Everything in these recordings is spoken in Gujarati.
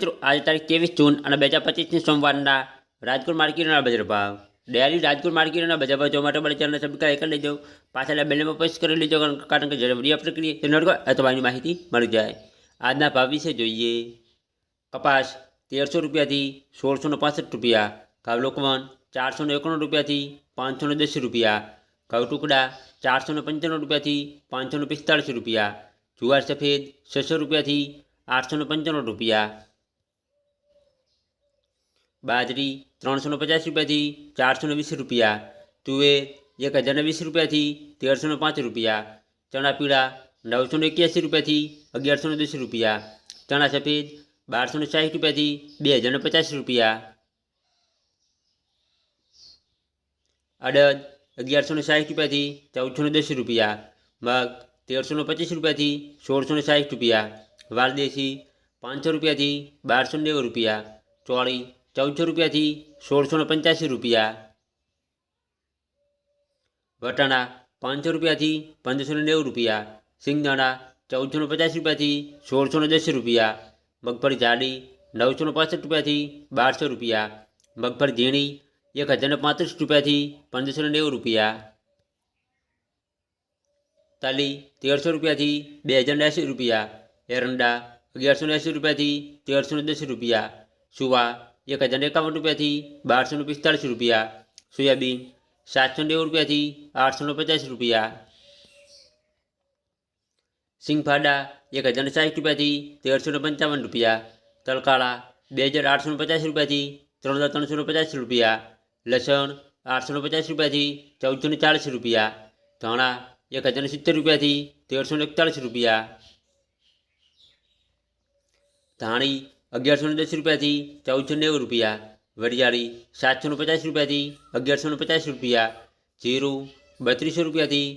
મિત્રો આજે તારીખ 23 જૂન અને 2025 સોમવારના રાજકોટ માર્કેટના બજાર ભાવ ડેરી રાજકોટ માર્કેટના બજાર ભાવ જોવા માટે મારી ચેનલને સબસ્ક્રાઇબ કરી લેજો, પાછળ બેલને પ્રેસ કરી લેજો કારણ કે જ્યારે વિડીયો અપલોડ કરીએ તો તમારી માહિતી મળી જાય। આજના ભાવ વિશે જોઈએ। કપાસ 1300 રૂપિયાથી 1665 રૂપિયા, ઘઉં લોકવન 491 રૂપિયાથી 510 રૂપિયા, ઘઉં ટુકડા 495 રૂપિયાથી 545 રૂપિયા, જુવાર સફેદ 600 રૂપિયાથી 895 રૂપિયા, બાજરી 350 રૂપિયાથી 420 રૂપિયા, તુવેર 1020 રૂપિયાથી 1305 રૂપિયા, ચણા પીળા 981 રૂપિયાથી 1110 રૂપિયા, ચણા સફેદ 1260 રૂપિયાથી 2050 રૂપિયા, અડદ 1160 રૂપિયાથી 1410 રૂપિયા, મગ 1325 રૂપિયાથી 1660 રૂપિયા, વાલદેશી 500 રૂપિયાથી 1290 રૂપિયા, ચોળી 1400 રૂપિયાથી 1685 રૂપિયા, વટાણા 500 રૂપિયાથી 1590 રૂપિયા, સિંગદાણા 1450 રૂપિયાથી 1610 રૂપિયા, મગફળી જાડી 965 રૂપિયાથી 1200 રૂપિયા, મગફળી ઝીણી 1035 રૂપિયાથી 1590 રૂપિયા, તાલી 1300 રૂપિયાથી 2080 રૂપિયા, એરંડા 1180 રૂપિયાથી 1310 રૂપિયા, સુવા 1051 રૂપિયાથી 1245 રૂપિયા, સોયાબીન 790 રૂપિયાથી 850 રૂપિયા, સિંગફાડા 1060 રૂપિયાથી 1355 રૂપિયા, તલકાળા 2850 રૂપિયાથી 3350 રૂપિયા, લસણ 850 રૂપિયાથી 1440 રૂપિયા, ધાણા 1070 રૂપિયાથી 1341 રૂપિયા, ધાણી 1110 રૂપિયાથી 1490 રૂપિયા, વરિયાળી 750 રૂપિયાથી 1150 રૂપિયા, જીરું 3200 રૂપિયાથી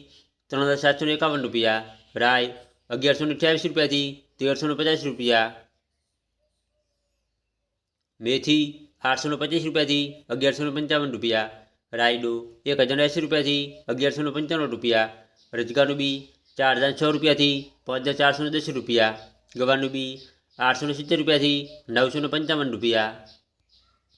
3751 રૂપિયા, રાઈ 1128 રૂપિયાથી 1350 રૂપિયા, મેથી 825 રૂપિયાથી 1155 રૂપિયા, રાયડો 1080 રૂપિયાથી 1195 રૂપિયા, રજગાનું બી 4006 રૂપિયાથી 5410 રૂપિયા, ગવાનું બી 870 રૂપિયાથી 955 રૂપિયા।